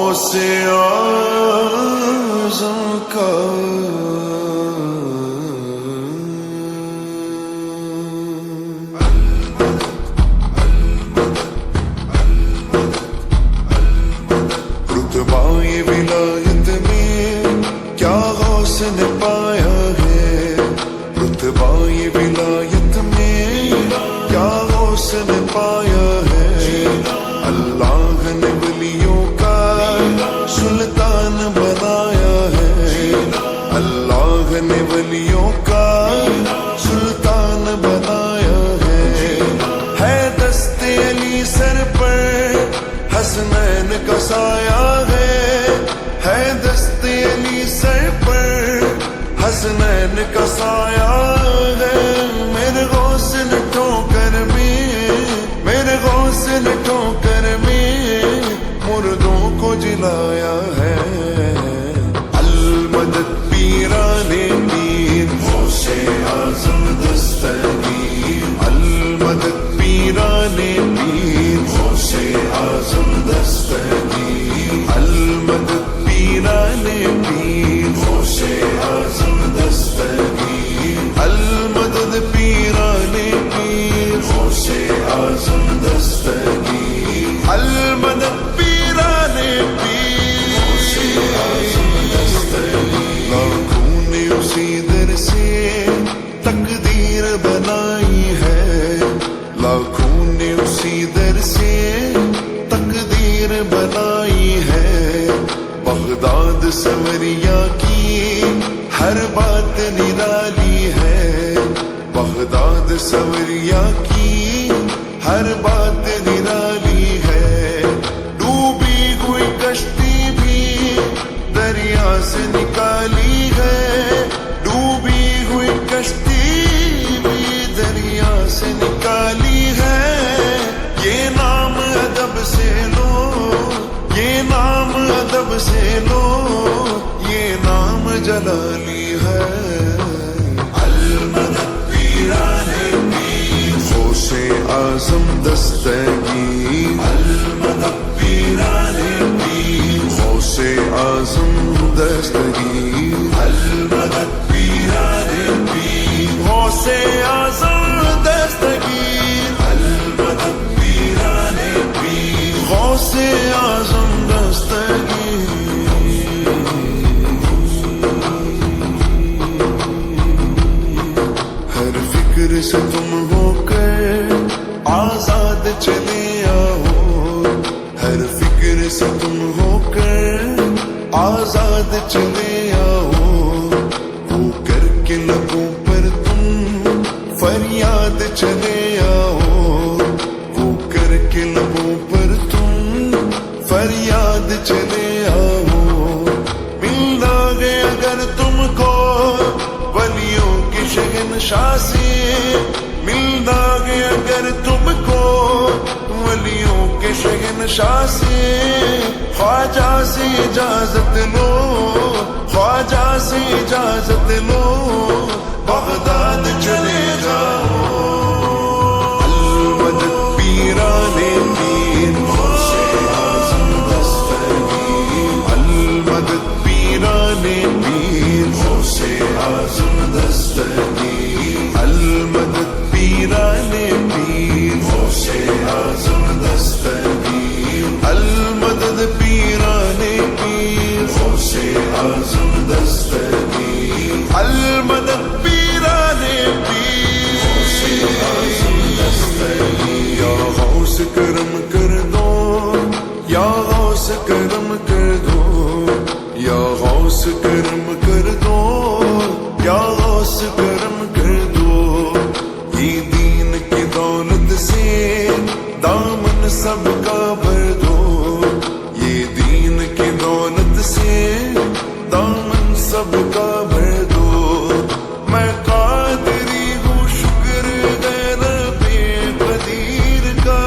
غوث اعظم کا رتبہ یہ ولایت میں کیا غوث نے پایا ہے، رتبہ یہ ولایت میں کیا غوث نے پایا ہے، اللہ نے ولیوں کا سلطان بنایا ہے، اللہ نے ولیوں کا سلطان بنایا ہے دست علی سر پر حسنین کا سایہ ہے دست علی سر پر حسنین کا سایہ ہے، میرے غوث نے ٹھوکر میں، میرے غوث نے ٹھوکر میں مردوں کو جلایا ہے، المدد پیران پیر غوث اعظم دستگیر، المدد پیران پیر غوث اعظم دستگیر، المدد پیران پیر غوث اعظم دستگیر، المدد پیران پیر غوث اعظم دستگیر، المدد پیران پیر غوث اعظم دستگیر، لاکھوں نے اسی در سے تقدیر بنائی ہے، لاکھوں نے اسی در سے تقدیر بنائی ہے، بغداد سوریا کی ہر بات نرالی ہے، بغداد سوریا کی ہر بات نرالی ہے، ڈوبی ہوئی کشتی بھی دریا سے نکالی ہے، ڈوبی ہوئی کشتی بھی دریا سے نکالی ہے، یہ نام ادب سے لو، یہ نام ادب سے لو، یہ نام جلالی ہے، المدد پیران پیر غوث اعظم دستگیر، المدد پیران پیر غوث اعظم دستگیر، المدد پیران پیر غوث اعظم دستگیر، المدد پیران پیر غوث اعظم دستگیر، ہر فکر سے تم ہو کر آزاد چلے آؤ، ہر فکر سے تم ہو کر آزاد چلے آؤ، وہ کر کے لبوں پر تم فریاد چلے آؤ، وہ کر کے لبوں پر تم فریاد چلے آؤ، ملنا گے اگر تم کو ولیوں کی شہنشاہ سے، ملنا گے اگر تم کو ولیوں کے شہنشاہ سے، خواجہ سے اجازت لو، خواجہ سے اجازت لو، بغداد چلے جاؤ، المدد پیران پیر غوث اعظم دستگیر، المدد پیران پیر غوث اعظم دستگیر، المدد پیران پیر غوث اعظم دستگیر، المدد پیران پیر غوث اعظم دستگیر، المدد پیران پیر غوث اعظم دستگیر، یا غوث کرم کر دو، یا غوث کرم کر دو، یا غوث کرم کر دو، یا غوث کرم کر دو، یہ دین کی دولت سے دامن سب کا بھر دو، یہ دین کی دولت سے دامن سب کا بھر دو، میں قادری ہوں شکر غیر بے قدیر کا،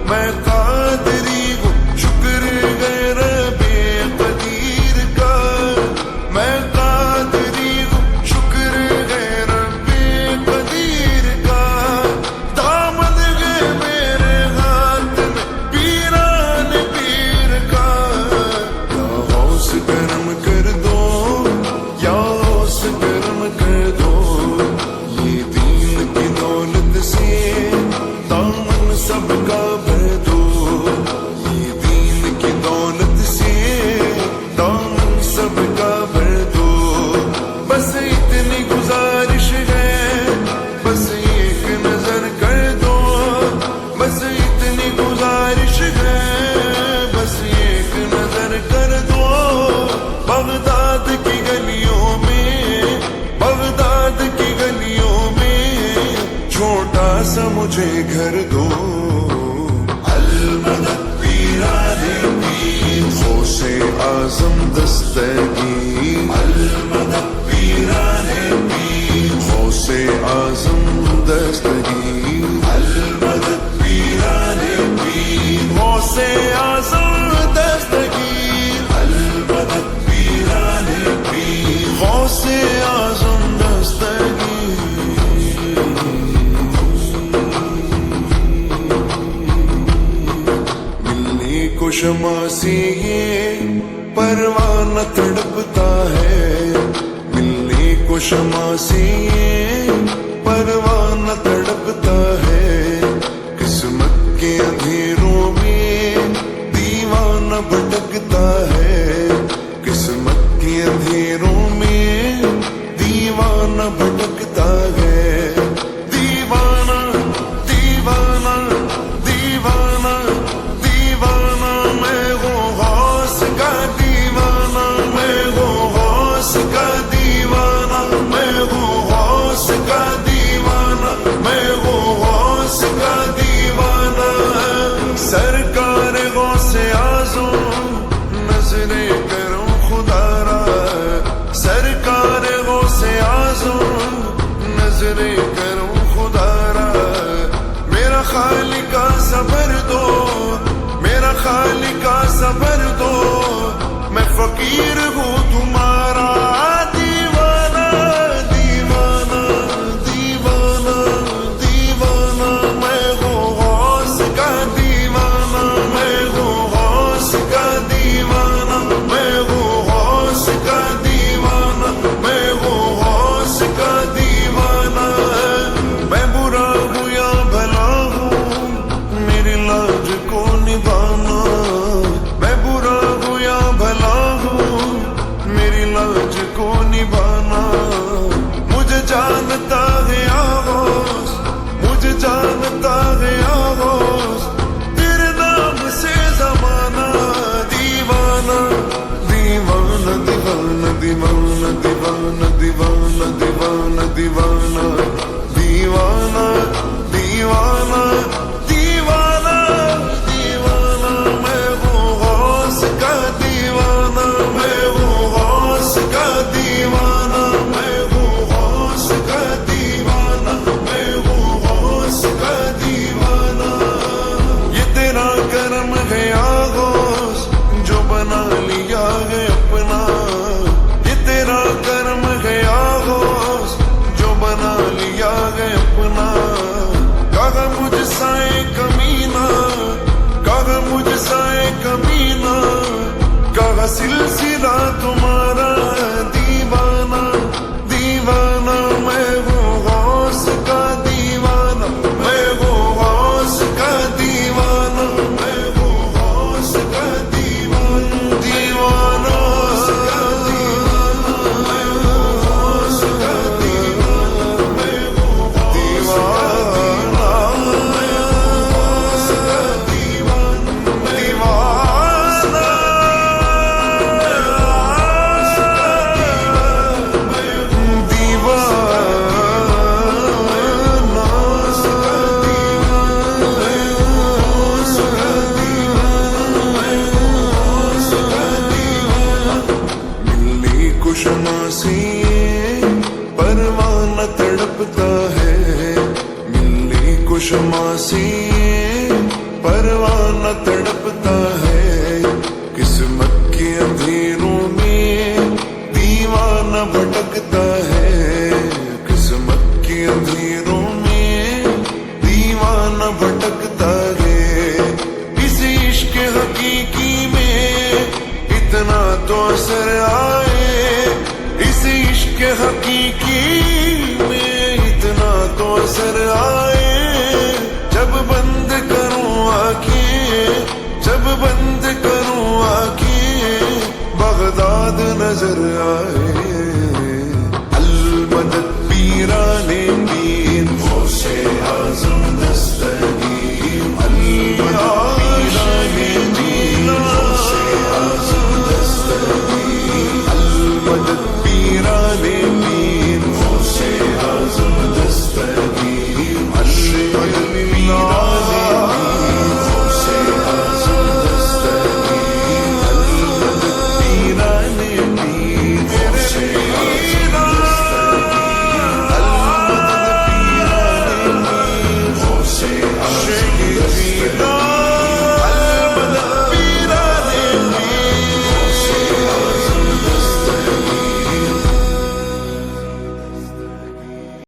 میں قادری ہوں شکر غیر بے قدیر کا، میں قادری ہوں شکر غیر بے قدیر کا، دامن ہے میرے ہاتھ میں پیران پیر کا، المدد پیرانے پیر غوث اعظم دستگیر المدد پیرانے پیر غوث اعظم دستگیر المدد پیرانے پیر غوث اعظم دستگیر المدد پیرانے پیر غوث اعظم دستگیر ملنے کو شمع سے یہ پروانہ تڑپتا ہے ملنے کو شمع سے یہ پروانہ تڑپتا ہے قسمت کے اندھیروں میں دیوانہ بھٹکتا ہے قسمت کے اندھیروں میں دیوانہ بھٹکتا ہے دیوانہ دیوانہ دیوانہ دیوانہ میں وہ غوث کا دیوانہ میں وہ غوث کا دیوانہ میں وہ غوث کا دیوانہ میں وہ غوث کا دیوانہ سرکار غوث اعظم نظریں کرم خدا را سرکار غوث اعظم نظریں کرم خدا را میرا خالق کا صبر دو میرا خالق کا صبر دو میں فقیر ہوں تمہارا دیوانہ دیوانہ دیوانہ دیوانہ میں وہ غوث کا دیوانہ میں وہ غوث کا دیوانہ میں وہ غوث کا دیوانہ میں وہ غوث کا دیوانہ میں برا ہوں یا بھلا ہوں میری لاج کو نبھانا میں برا ہوں یا بھلا ہوں میری لاج کو نبھانا مجھے جانتا ہے آغوش مجھے جانتا ہے آغوش تیرے نام سے زمانہ دیوانہ دیوانہ دیوانہ دیوانہ دیوانہ دیوانہ دیوانہ دیوانہ دیوانہ دیوانہ دیوانہ دیوانہ میں وہ غوث کا دیوانہ میں وہ غوث کا دیوانہ میں وہ غوث کا دیوانہ میں وہ غوث کا دیوانہ یہ تیرا کرم ہے آغوش جو بنا لیا ہے اپنا یہ تیرا کرم ہے آغوش جو بنا لیا ہے اپنا کہا مجھ سائے کمینہ کہا مجھ سائے کمینہ کہا سلسلہ تمہارا دیوانہ دیوانہ میں وہ غوث کا دیوانہ میں وہ غوث کا دیوانہ میں وہ غوث کا دیوانہ دیوانہ میں وہ غوث کا دیوانہ میں وہ دیوانہ میں غوث کا دیوانہ دیوانہ ملنے کو شمع سے پروانہ تڑپتا ہے ملنے کو شمع سے پروانہ تڑپتا ہے قسمت کے اندھیروں میں دیوانہ بھٹکتا ہے قسمت کے اندھیروں میں دیوانہ بھٹکتا ہے اس عشق حقیقی میں اتنا تو اثر آئے اس عشق حقیقی میں اتنا تو اثر آئے